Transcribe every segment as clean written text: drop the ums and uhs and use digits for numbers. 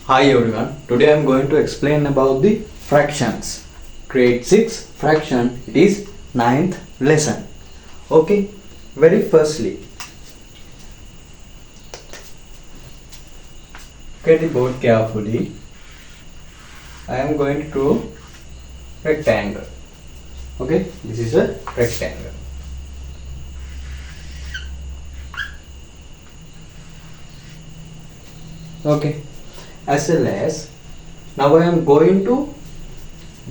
Hi everyone, today I am going to explain about the fractions. Grade 6 fraction, it is 9th lesson. Okay, very firstly, look at the board carefully. I am going to draw rectangle. Okay, this is a rectangle. Okay, as well as now I am going to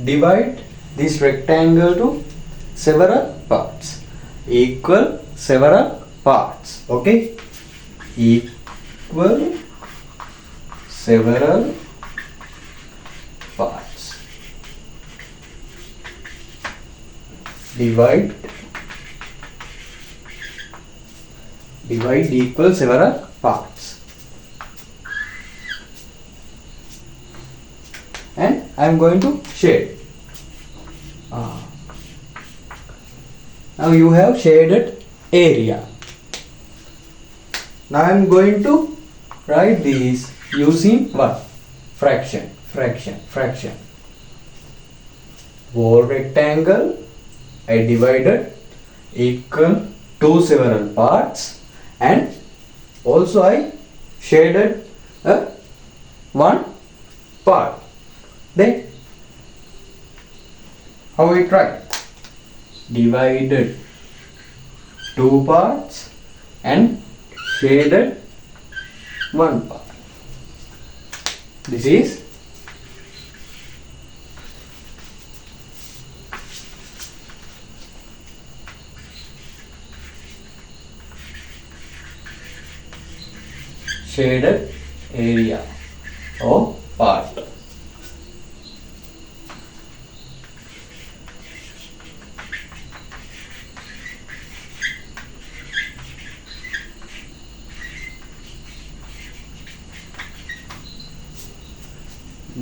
divide this rectangle to several parts, equal several parts. Okay, equal several parts. Divide equal several parts. And I am going to shade. Now you have shaded area. Now I am going to write these using what? Fraction. Whole rectangle I divided equal to several parts, and also I shaded one part. Then how we try? Divided two parts and shaded one part. This is shaded area or part.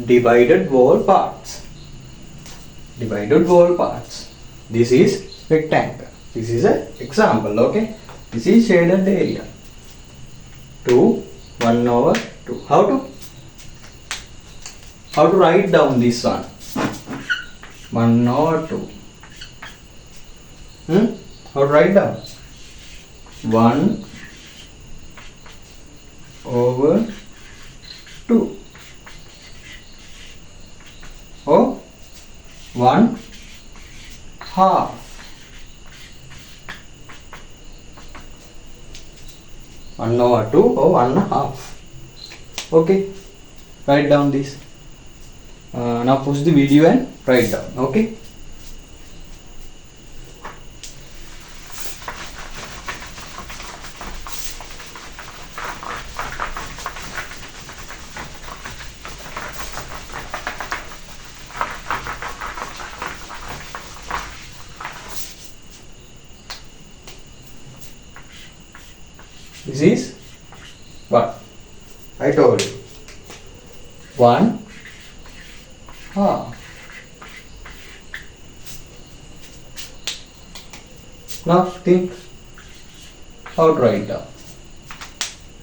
Divided wall parts. This is rectangle. This is an example. Okay, this is shaded area. 2 1/2. How to write down this one? 1/2. How to write down? 1/2. Or 1/2. One over 2 or 1/2. Okay, write down this. Now push the video and write down. Okay. This is what I told you. 1/2. Now think how to write down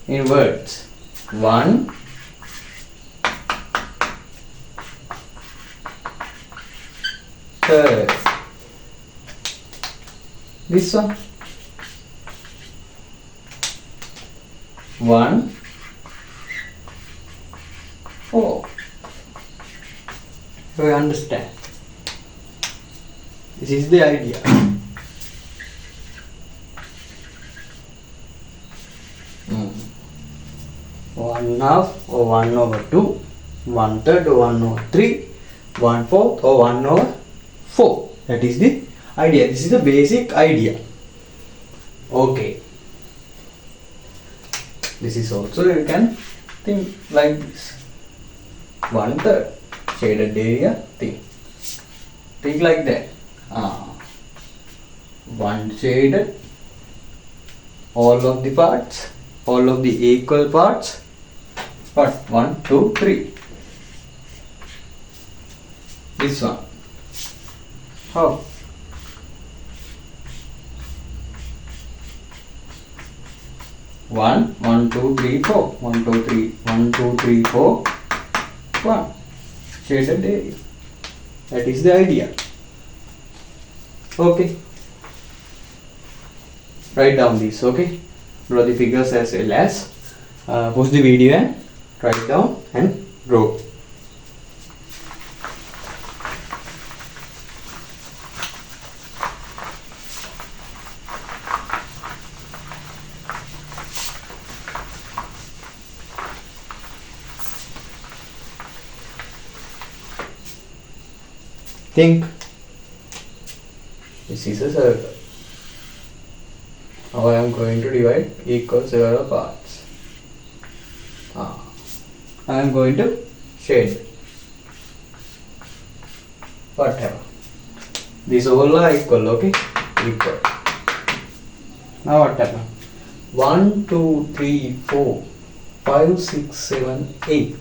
in words. 1/3. This one. 1/4. Do you understand? This is the idea. 1/2 or 1/2, 1/3 or 1/3, 1/4 or 1/4. That is the idea. This is the basic idea. Okay. This is also, you can think like this. 1/3 shaded area. Think like that. One shaded, all of the parts, all of the equal parts. But 1 2 3. This one. How? 1 1 2 3 4. 1 2 3 1 2 3 4 1 shaded area. That is the idea. Okay, write down this. Okay, draw the figures as well as pause the video and write down and draw. Think. This is a circle. Now I am going to divide equal several parts. I am going to shade. Whatever. These all are equal, okay? Equal. Now what happened? 1, 2, 3, 4, 5, 6, 7, 8.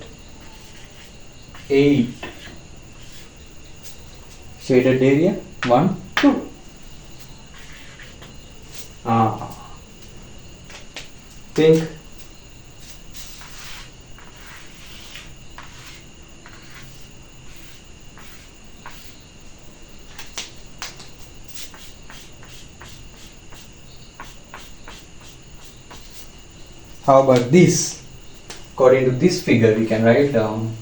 8. Shaded area 1, 2. Think. How about this? According to this figure, we can write down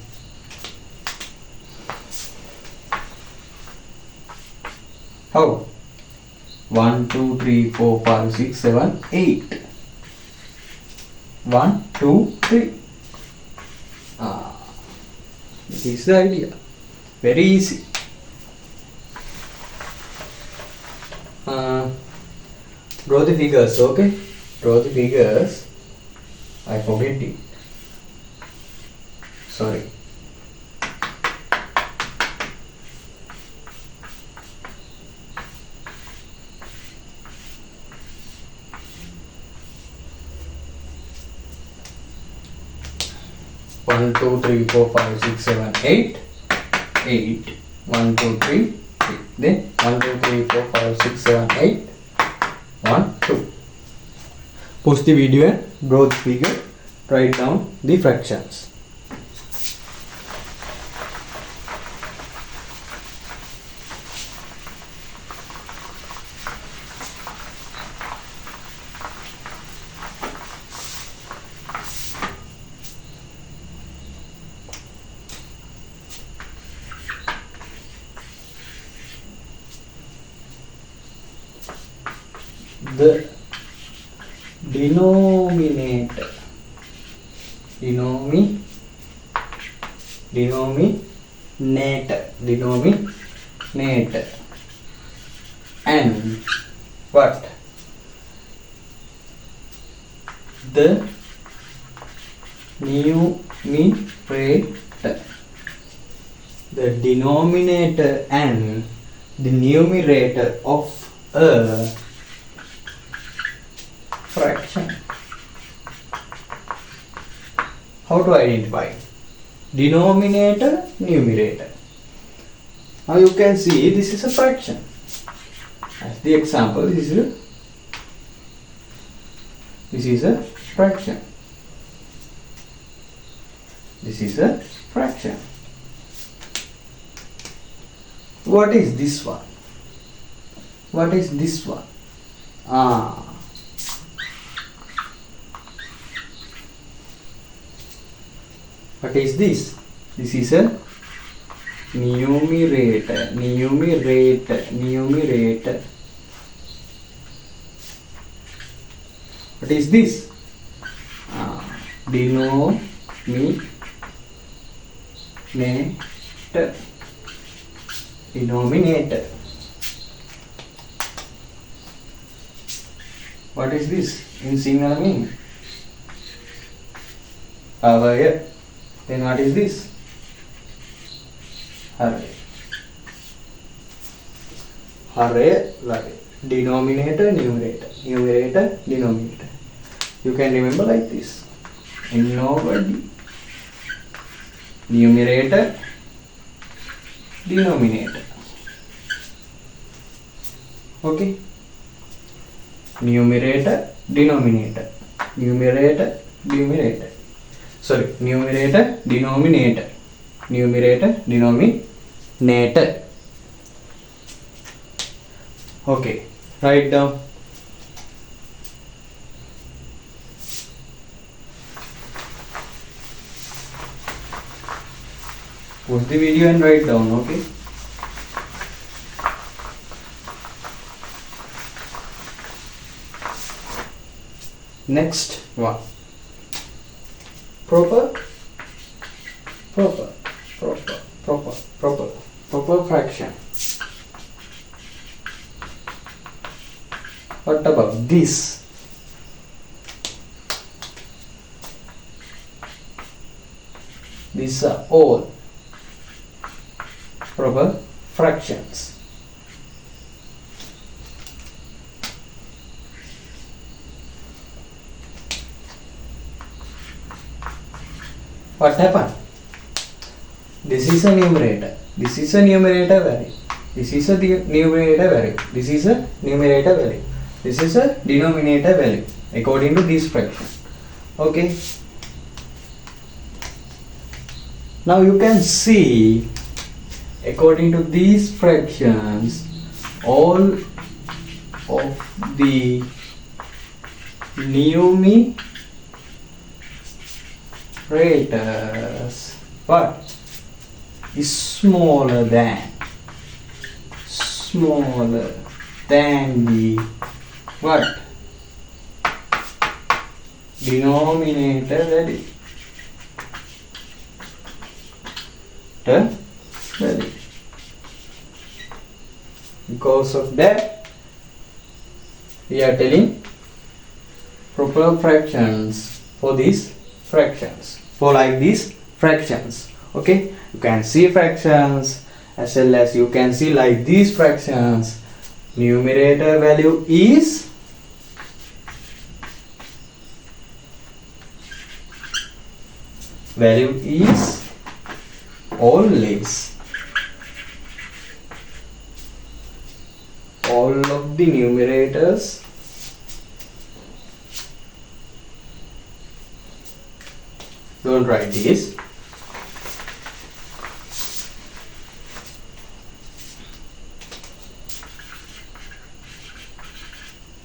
how? 1, 2, 3, 4, 5, 6, 7, 8. 1, 2, 3. This is the idea. Very easy. Draw the figures, okay? Draw the figures. I forget it. Sorry. One, two, three, four, five, six, seven, 8. 8. 1, 2, 3, 8. Then 1, 2, 3, 4, 5, 6, 7, 8. 1, 2. Pause the video and draw the figure. Write down the fractions. The denominator and what? The numerator. The denominator and the numerator of a fraction. How to identify? Denominator, numerator. Now you can see this is a fraction. As the example, this is a fraction. This is a fraction. What is this one? What is this one? What is this? This is a numerator. What is this? Denominator. What is this in Sinhala meaning? Avaya. Then what is this? Haraya. Like denominator, numerator, denominator. You can remember like this. Nobody. Numerator, denominator. Okay. Numerator, denominator. Numerator, denominator. numerator, denominator. Okay, write down. Pause the video and write down, okay? Next one. Proper fraction. What about this? These are all proper fractions. What happened? This is a numerator. This is a numerator value. This is a numerator value. This is a numerator value. This is a denominator value according to this fraction. Okay. Now you can see according to these fractions all of the numerators what is smaller than the what denominator value because of that we are telling proper fractions for these fractions, for like these fractions. Okay, you can see fractions as well as you can see like these fractions. Numerator value is always all of the numerators don't write this.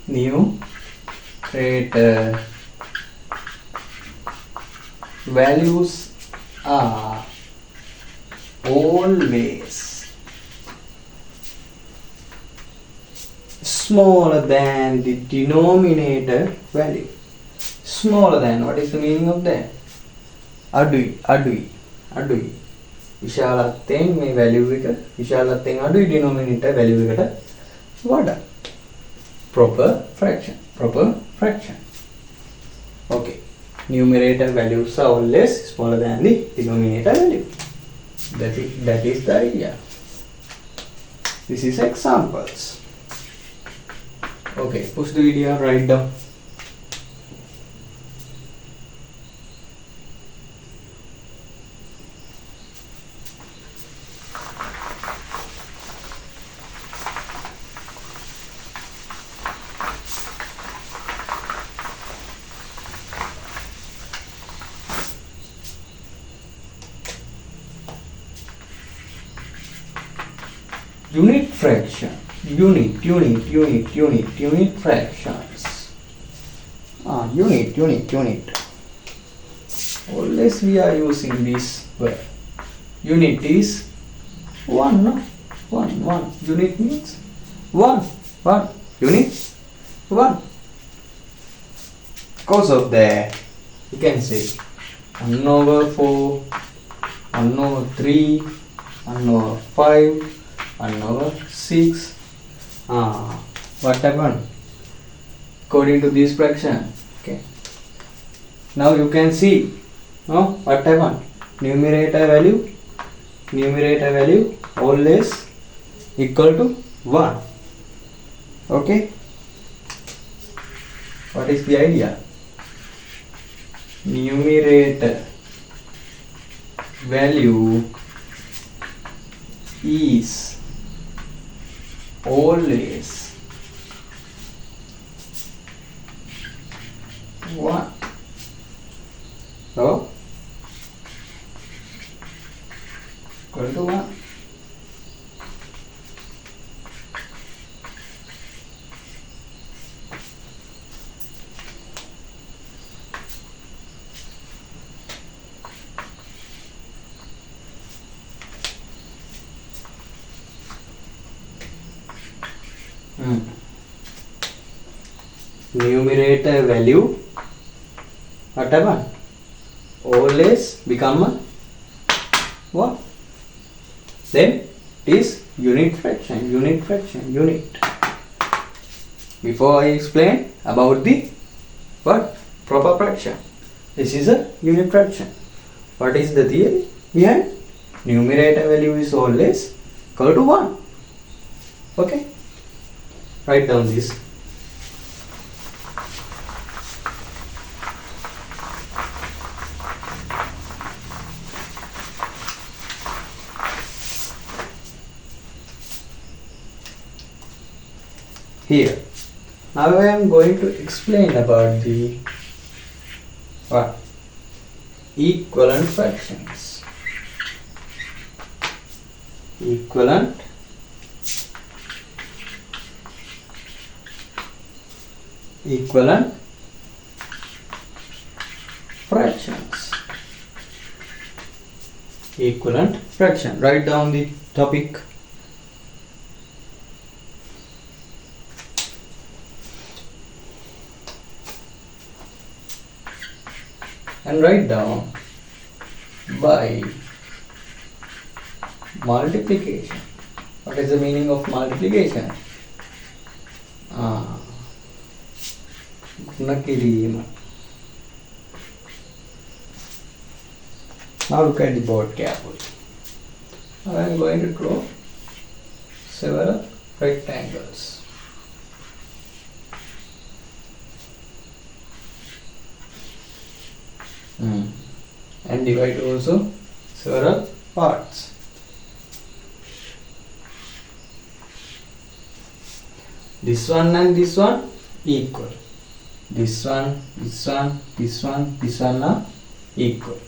Numerator values are always smaller than the denominator value. Smaller than, what is the meaning of that? අඩුයි විශාලත්වයෙන් මේ value එක විශාලත්වයෙන් අඩුයි denominator value එකට වඩා. Proper fraction. Okay, numerator values are always smaller than the denominator value. That is the idea. This is examples. Okay, push the video, write down. Unit fraction. Unit fractions. Unit. Always we are using this word. Unit is one, no? One. Unit means one. Unit one. Because of that, you can say 1 over 4, 1 over 3, 1 over 5, 1 over 6. What happened? According to this fraction. Okay. Now you can see. No? What happened? Numerator value always equal to 1. Okay. What is the idea? Numerator value is always 1. So numerator value what happen? Always become a what? Then it is unit fraction. Before I explain about the what? Proper fraction. This is a unit fraction. What is the theory behind? Numerator value is always equal to 1. Okay? Write down this. Here. Now I am going to explain about the what? Equivalent fractions. Equivalent fractions. Equivalent fraction. Write down the topic. And write down by multiplication. What is the meaning of multiplication? Now look at the board carefully. Now I am going to draw several rectangles. And divide also several parts. This one and this one equal. This one are equal.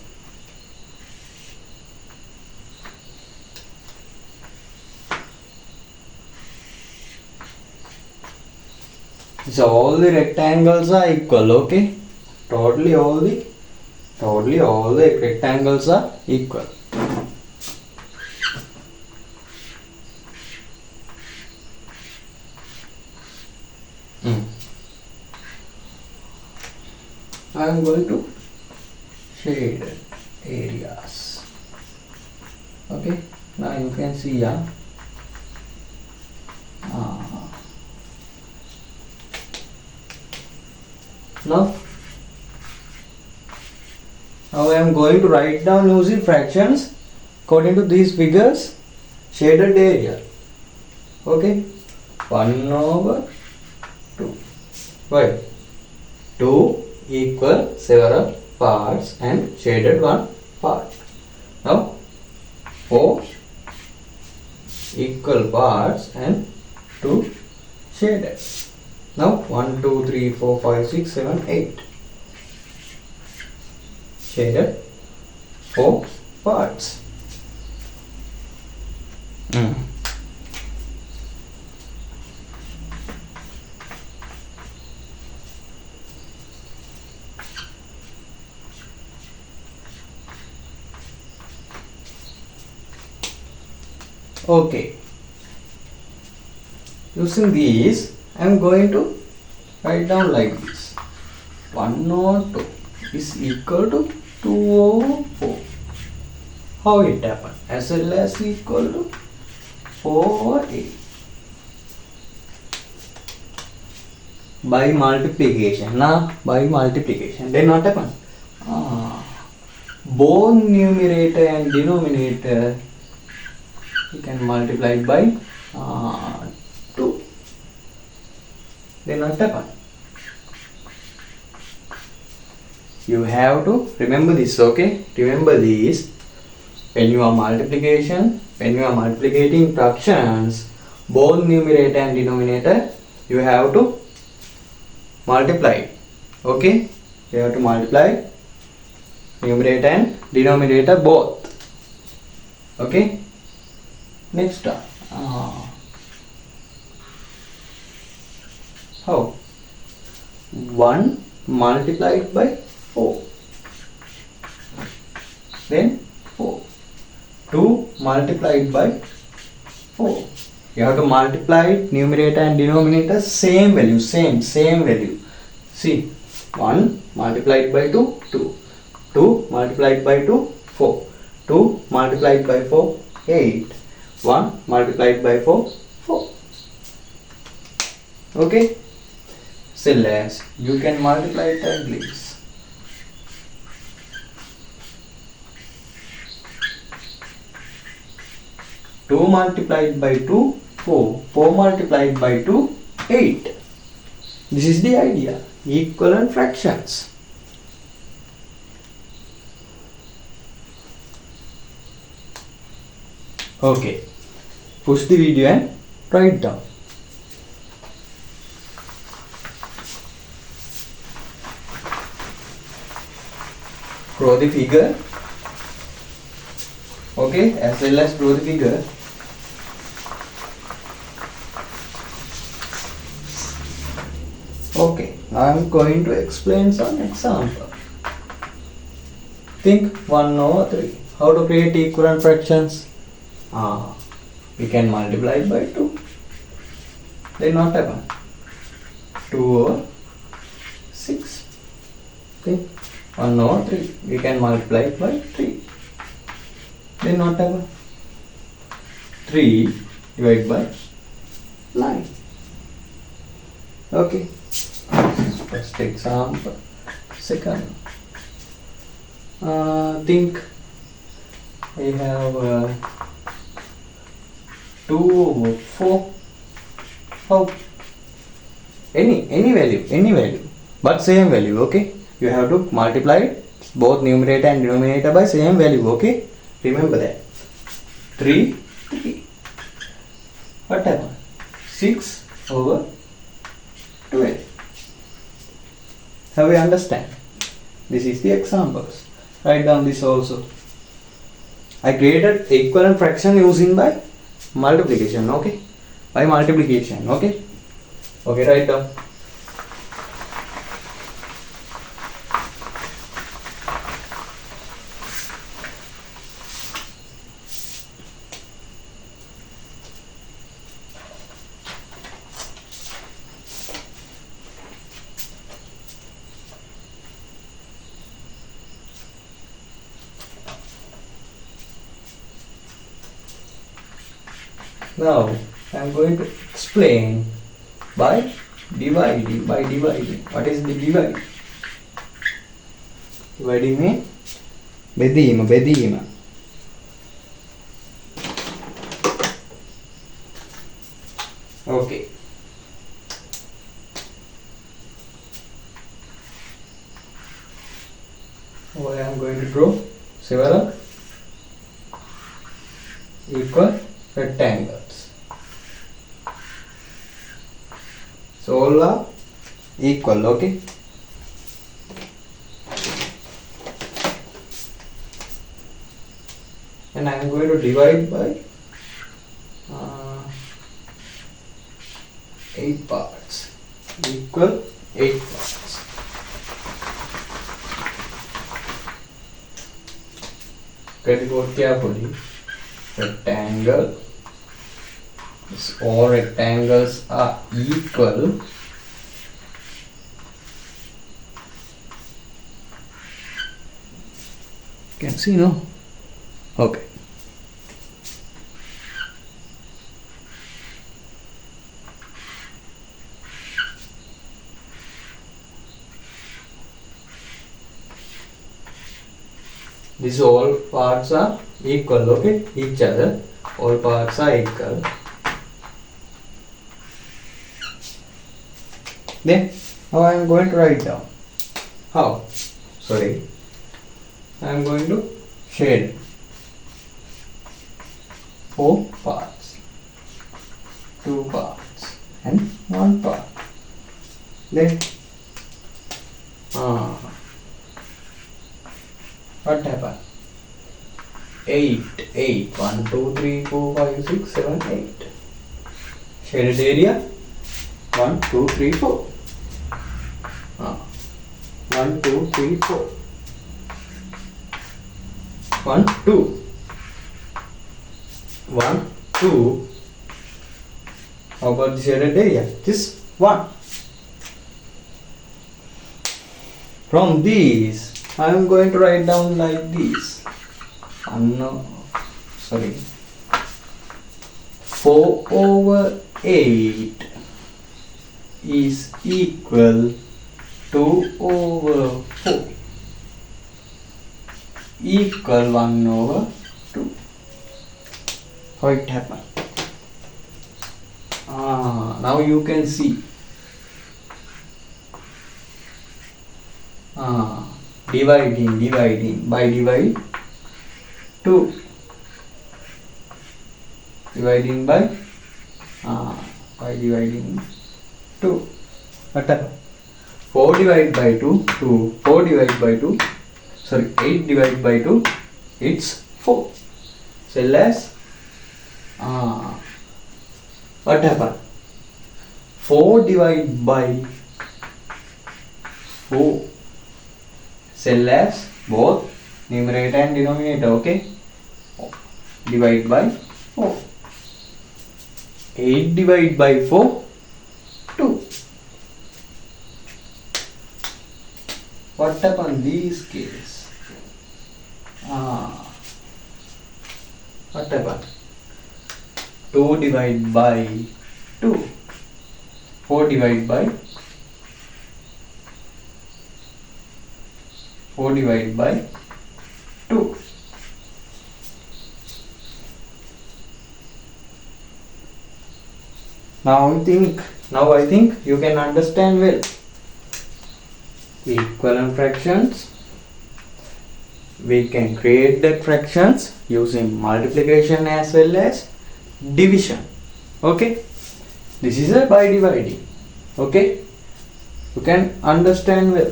So all the rectangles are equal, okay? Totally all the rectangles are equal. I am going to shade areas. Okay, now you can see now I am going to write down using fractions according to these figures, shaded area. Okay, 1/2. Why? 2 equal several parts and shaded one part. Now 4 equal parts and 2 shaded. Now 1, 2, 3, 4, 5, 6, 7, 8. Shaded 4 parts. Okay. Using these, I am going to write down like this. 1/2 is equal to 2/4. How it happened? SLS equal to 4/8. By multiplication. Now by multiplication. Then what happened? Both numerator and denominator you can multiply by 2. Then what happened? You have to remember this, okay? Remember this. When you are multiplicating fractions, both numerator and denominator, you have to multiply. Okay? You have to multiply numerator and denominator both. Okay? Next one. How? 1 multiplied by 4. Then 4. 2 multiplied by 4. You have to multiply numerator and denominator same value, same value. See, 1 multiplied by 2, 2. 2 multiplied by 2, 4. 2 multiplied by 4, 8. 1 multiplied by 4, 4. Okay? Still less, you can multiply it at least. 2 multiplied by 2, 4. 4 multiplied by 2, 8. This is the idea. Equivalent fractions. Okay. Push the video and write down. Draw the figure. Okay, as well as draw the figure. Okay, now I am going to explain some example. Think 1 over 3. How to create equivalent fractions? We can multiply it by 2. Then what happen? 2 over 6. Think 1 over 3. We can multiply it by 3. Then what happen? 3 divided by 9. Okay. First example. Second. Think we have 2 over 4. How? Any value, but same value. Okay. You have to multiply it, both numerator and denominator, by same value. Okay. Remember that. 3. What happened? 6 over 12. Have we understand? This is the examples. Write down this also. I created equivalent fraction using by multiplication. Okay. By multiplication. Okay. Okay. Write down. Now I am going to explain by dividing. What is the divide? Dividing means bedima. Okay. Now I am going to draw several equal rectangles. So all are equal. Okay. And I am going to divide by 8 parts. Equal 8 parts. Get it out carefully. Rectangle. All rectangles are equal. Can see, no? Okay. These all parts are equal. Okay, each other. All parts are equal. Then now I am going to write down. How? Sorry. I am going to shade 4 parts, 2 parts and 1 part. Then what happened? 8. 1, 2, 3, 4, 5, 6, 7, 8. Shaded area 1, 2, 3, 4. 1, 2, 3, 4. 1, 2. 1, 2. How about the shaded area? This 1. From these, I am going to write down like this. 4/8 is equal 2/4 equal 1/2. How it happened? Now you can see. Dividing by divide 2. Dividing by dividing 2. What happened? 4 divided by 2, 2. 4 divided by 2, sorry, 8 divided by 2, it's 4. So less, what happened? 4 divided by 4. Cell as both numerator and denominator, okay? Divide by 4. 8 divided by 4, 2. What happened these case? What happened? 2 divided by 2. 4 divided by 4 divided by 2. Now I think you can understand well. Equivalent fractions. We can create the fractions using multiplication as well as division. Okay. This is a by dividing. Okay. You can understand well.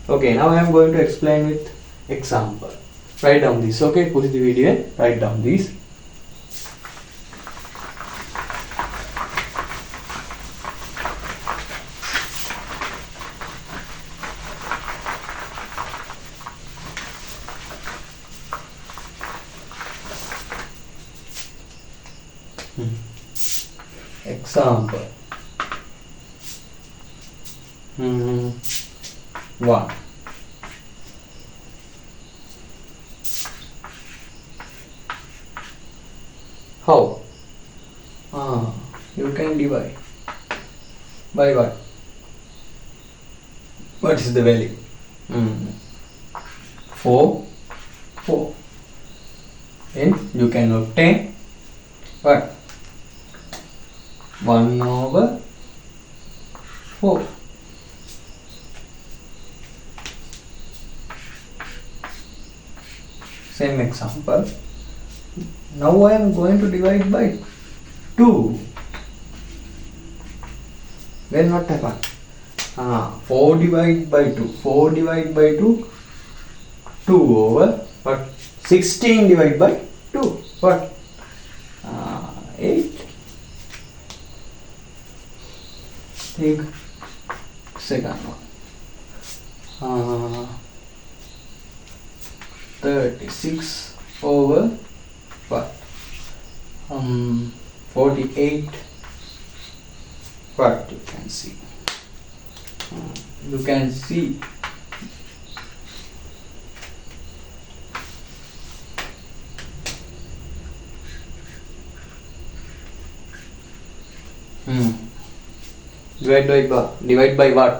Okay, now I am going to explain with example. Write down this. Okay, push the video and write down this. Example 1. How? You can divide by what? What is the value? 4. Then you can obtain what? 1/4. Same example. Now I am going to divide by 2. Then what happened? 4 divided by 2. 4 divided by 2. 2/what? 16 divided by 2. What? 8. Take second one. 36/what? 48. What you can see? You can see. Divide by what?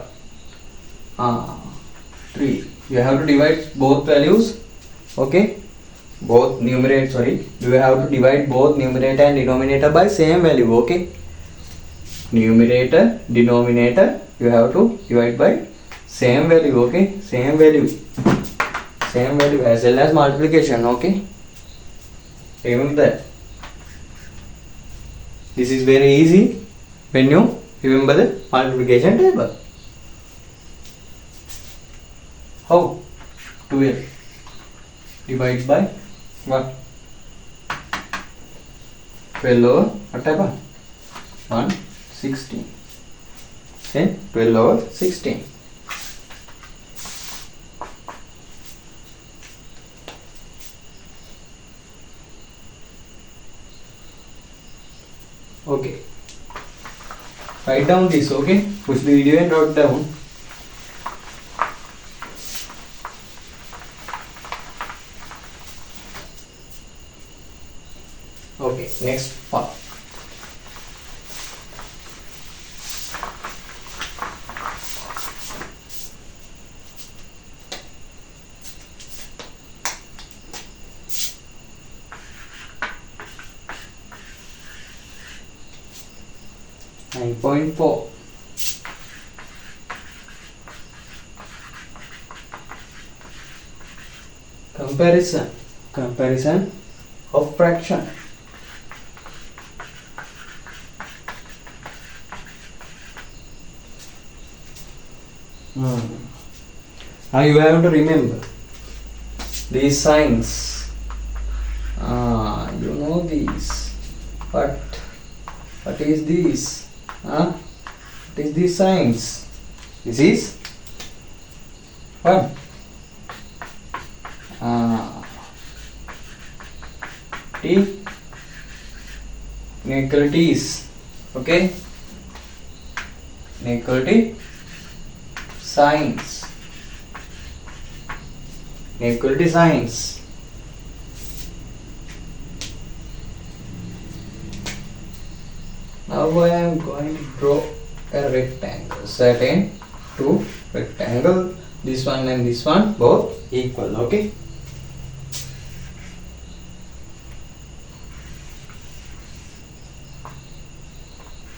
3. You have to divide both values. Okay. Both numerator. Sorry. You have to divide both numerator and denominator by same value. Okay. Numerator, denominator. You have to divide by same value. Okay. Same value. Same value as well as multiplication. Okay. Remember that. This is very easy when you remember the multiplication table. How? 12 divide by what? 12/what? 1/16. Then 12/16. Okay. Write down this. Okay. Push the video and write down. Okay, next part. Nine point four. Comparison of fraction. Now you have to remember these signs. You know these. What is this? What is these signs? This is what? T inequalities. Okay, inequality signs. Inequality signs. Now I am going to draw a rectangle. Certain two rectangle. This one and this one both equal. Okay.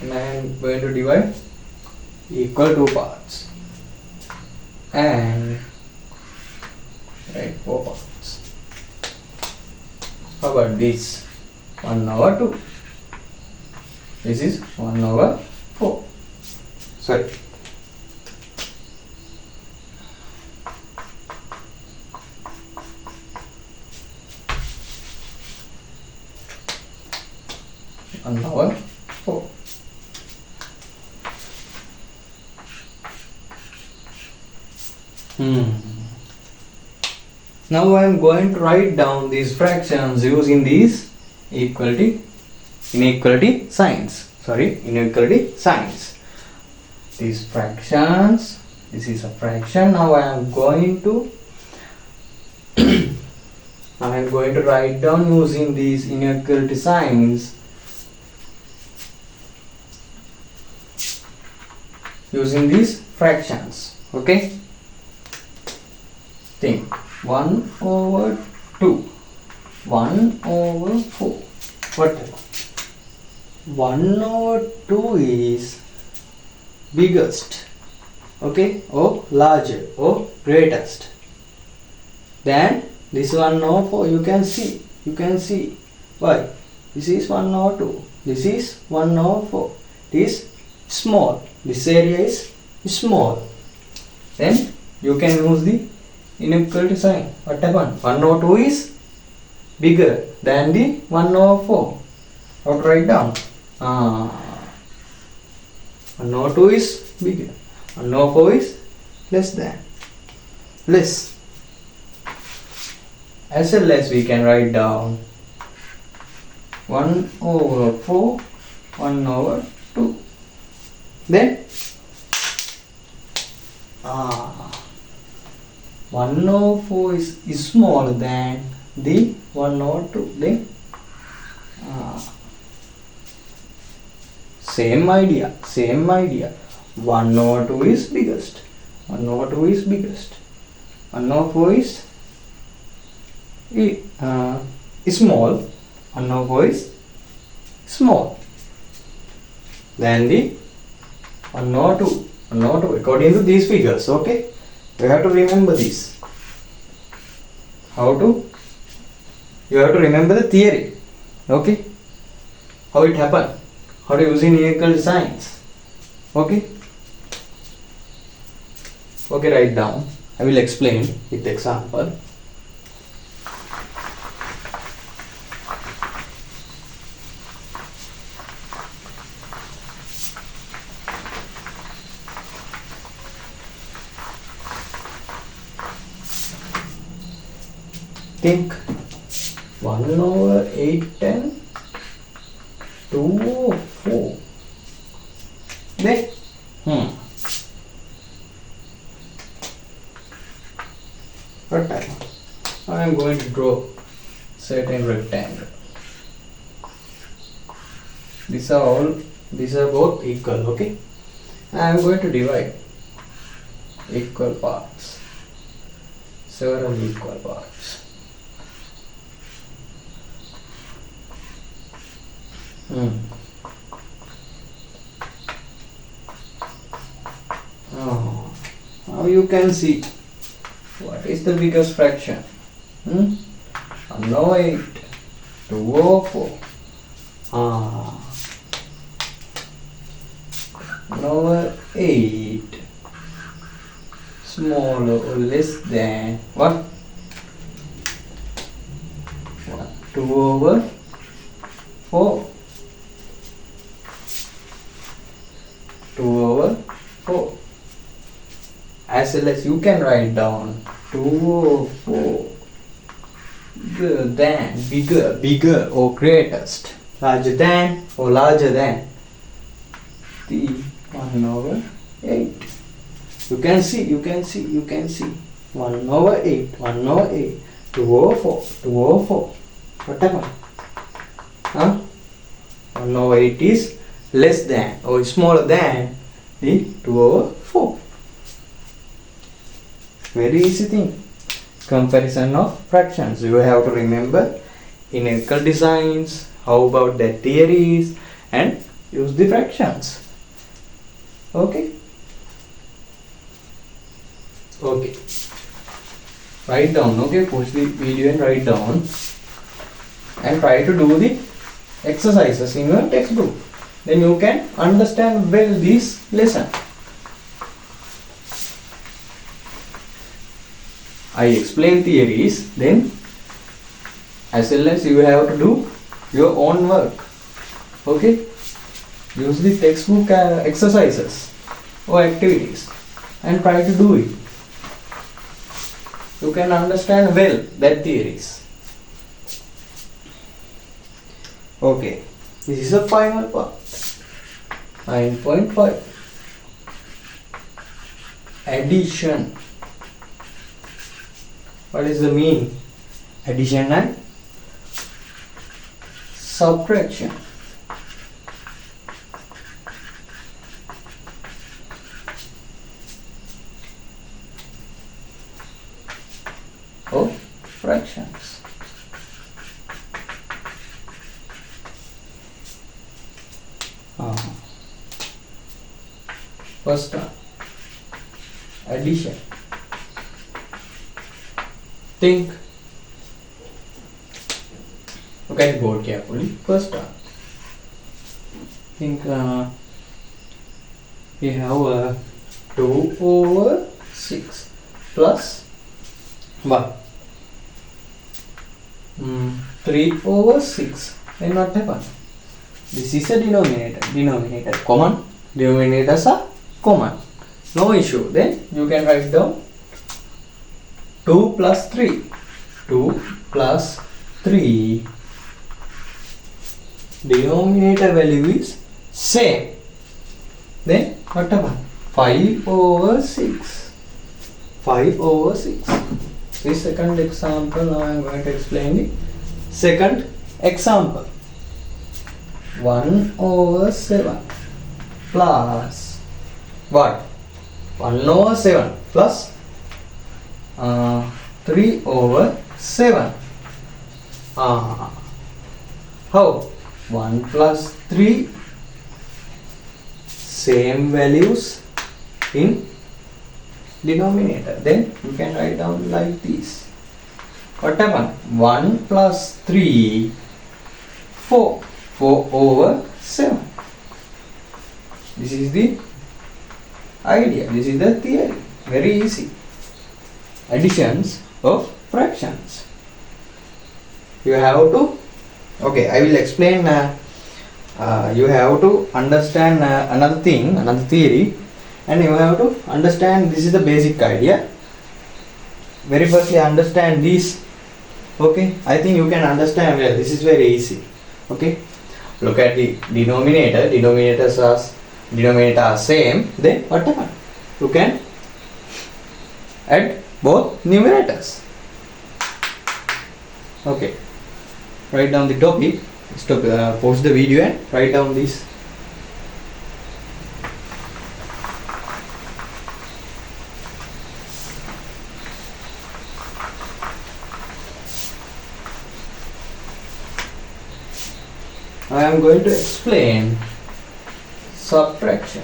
And I am going to divide equal two parts and write 4 parts. How about this? 1/2. This is 1/4. Sorry. Another 4. Now I am going to write down these fractions using these inequality signs. Inequality signs. These fractions. This is a fraction. Now I am going to write down using these inequality signs. Using these fractions. Okay. Think 1/2, 1/4, whatever. 1/2 is biggest, okay, or larger or greatest than this 1/4. You can see why this is 1/2, this is 1/4. This small, this area is small, then you can use the inequality sign. What happened? 1/2 is bigger than the 1/4. How to write down? 1/2 is bigger. 1/4 is less than. Less. As well as we can write down 1/4, 1/2. Then 1/4 is smaller than the 1/2. Then same idea. 1/2 is biggest. 1/2 is biggest. 1/4 is small. 1/4 is small than the 1/2. 1/2 according to these figures. Okay, you have to remember this. You have to remember the theory. Okay, how it happened, how to use inequality signs. Okay, write down. I will explain with example. Think 1/8, 10, 2/4. Then what time? I am going to draw certain rectangle. these are both equal. Okay, I am going to divide equal parts, several equal parts. Now you can see what is the biggest fraction. 108, 204. 1/8, smaller or less than what? 2/4. 2/4. As well as you can write down 2/4 bigger or greatest, larger than or larger than the 1/8. You can see 1/8, 2/4. What happened? 1/8 is less than or smaller than the 2/4. Very easy thing. Comparison of fractions. You have to remember numerical designs, how about their theories, and use the fractions. Okay. Write down. Okay, push the video and write down, and try to do the exercises in your textbook. Then you can understand well this lesson. I explain theories, then as well as you have to do your own work. Okay, use the textbook exercises or activities and try to do it. You can understand well that theories. Okay, this is the final part. 9.5, addition. What is the meaning? Addition and subtraction. Of fractions. First one, addition. Think. Look at the board carefully. First one. Think we have 2/6 plus what? 3/6. Then what happened? This is a denominator. Common. Denominators are common. No issue. Then you can write down 2 plus 3. 2 plus 3. Denominator value is same. Then what happened? 5/6. 5/6. The second example. Now I am going to explain the second example. 1/7 plus what? 1/7 plus 3/7. How? 1 plus 3, same values in denominator. Then you can write down like this. What happened? 1 plus 3, 4. 4/7. This is the idea. This is the theory. Very easy. Additions of fractions. You have to. Okay, I will explain. You have to understand another thing, another theory, and you have to understand. This is the basic idea. Very firstly, understand this. Okay, I think you can understand well. This is very easy. Okay, look at the denominator. Denominator are same. Then what happens? You can add both numerators. Okay, write down the topic. Stop, pause the video and write down this. I am going to explain subtraction.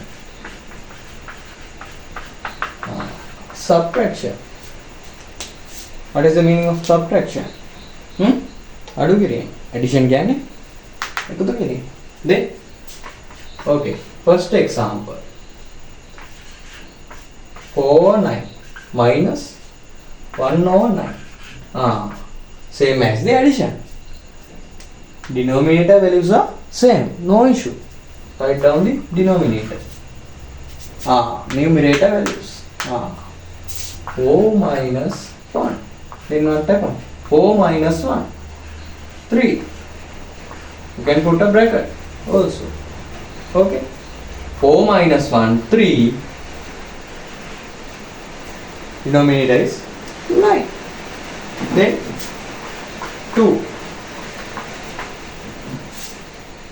Subtraction. What is the meaning of subtraction? අඩු කිරීම. Addition කියන්නේ එකතු කිරීම. Then okay, first example. 4/9 minus 1/9. Same as the addition. Denominator values are same, no issue. Write down the denominator. Numerator values. 4 minus 1. Then what happens? 4 minus 1. 3. You can put a bracket also. Okay. 4 minus 1, 3. Denominator is 9. Then 2.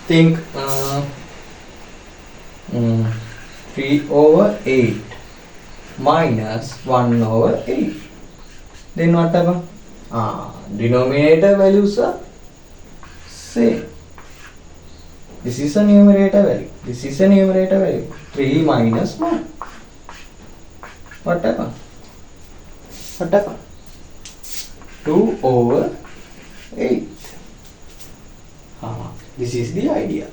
Think 3/8 minus 1/8. Then what happens? Denominator values are same. This is a numerator value. This is a numerator value. 3 minus 1. What happens? What happens? 2/8. This is the idea.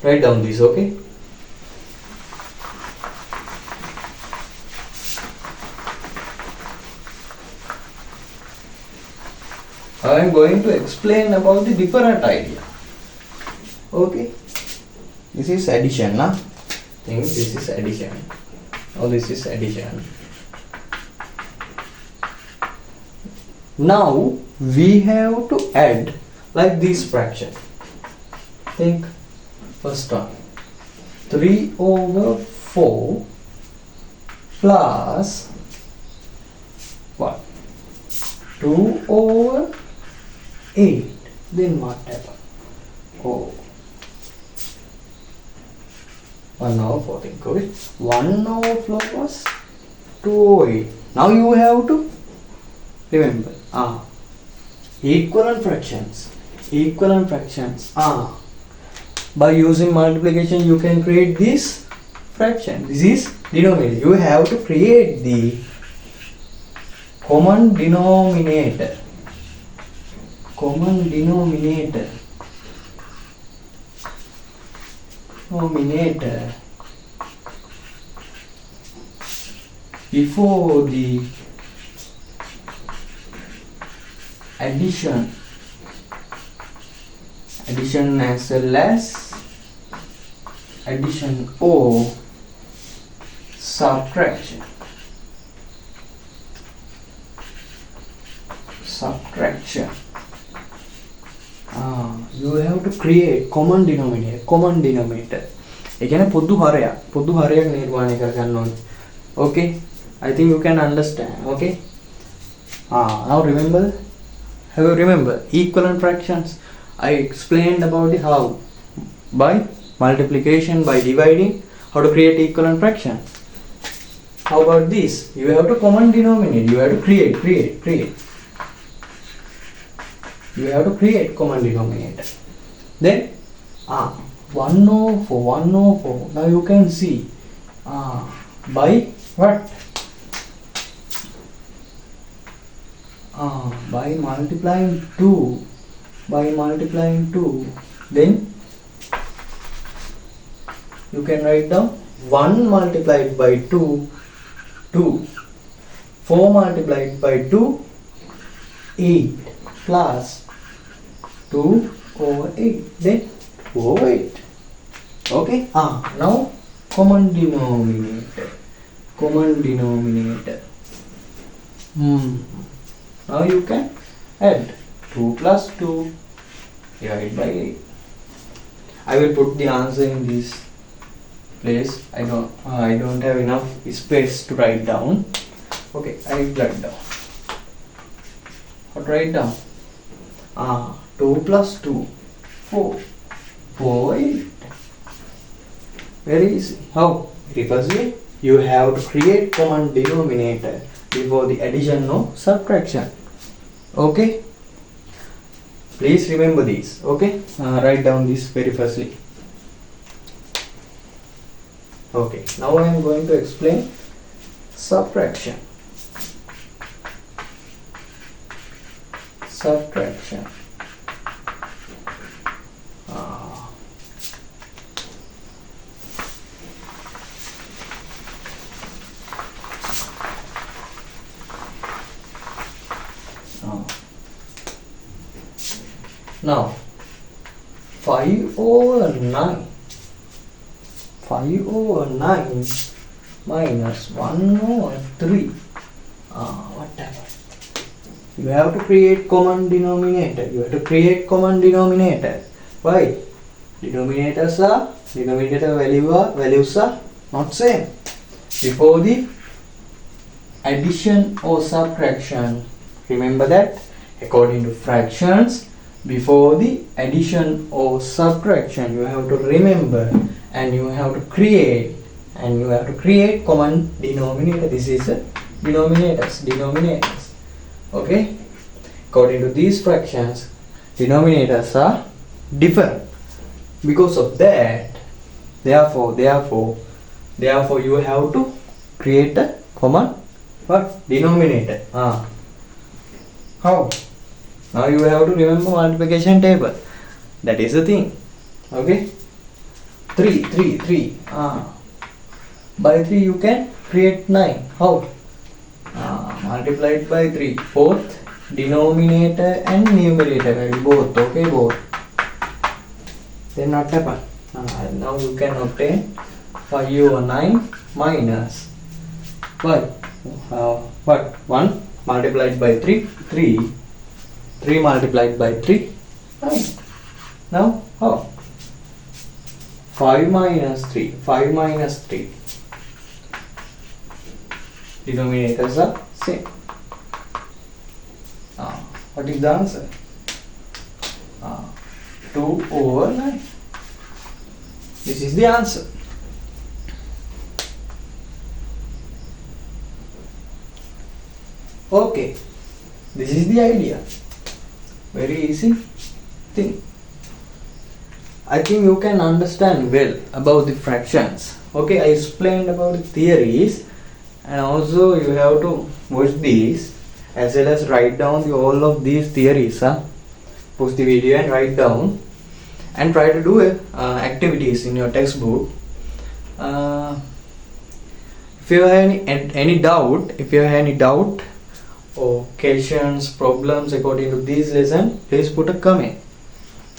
Write down this, okay? I am going to explain about the different idea. Okay? This is addition, nah? Think this is addition. Oh, this is addition. Now we have to add like this fraction. Think first one. 3/4 plus what? 2/8. Then what happens? 1/4. Think of it. 1/4 plus 2/8. Now you have to remember. Equivalent fractions. Equivalent fractions. By using multiplication, you can create this fraction. This is denominator. You have to create the common denominator. Common denominator. Denominator before the addition as well as addition or subtraction. You have to create common denominator. ඒ කියන්නේ පොදු හරයක් නිර්මාණය කරගන්න ඕනේ. Okay, I think you can understand. Okay, now have you remember equivalent fractions? I explained about it how by multiplication, by dividing, how to create equivalent fraction. How about this? You have to common denominator. You have to create. You have to create common denominator. Then 1/4. Now you can see by what? By multiplying 2. Then you can write down 1 multiplied by 2, 4 multiplied by 2, 8 plus 2/8. Then 2/8. Okay. Now common denominator. Now you can add 2 plus 2 divided by 8. I will put the answer in this place. I don't have enough space to write down. Okay, I will write down. What write down? 2 plus 2, 4. 4, 8. Very easy. How? Very firstly, you have to create common denominator before the addition or subtraction. Okay? Please remember this. Okay? Write down this very firstly. Okay. Now I am going to explain subtraction. Subtraction. Now 5 over 9. 5 over 9 minus 1 over 3. What happened? You have to create common denominator. You have to create common denominator. Why? Denominator values are not same. Before the addition or subtraction, remember that according to fractions, before the addition or subtraction, you have to remember and you have to create common denominator. This is denominators. Okay, according to these fractions, denominators are different. Because of that, therefore you have to create a common denominator. How? Now you have to remember multiplication table. That is the thing. Okay, 3. By 3 you can create 9. How? Multiplied by 3. Both denominator and numerator value both. Okay, both. Then what happen? Now you can obtain 5 over 9 minus 1 multiplied by 3. 3 multiplied by 3, 9. Now how? 5 minus 3. Denominators are same. What is the answer? 2 over 9. This is the answer. Okay, this is the idea. Very easy thing. I think you can understand well about the fractions. Okay, I explained about the theories, and also you have to watch these as well as write down all of these theories. Pause the video and write down and try to do activities in your textbook. If you have any doubt or questions, problems according to this lesson, please put a comment.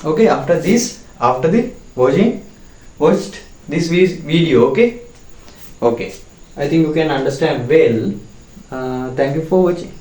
Okay, after the watched this video. Okay, I think you can understand well. Thank you for watching.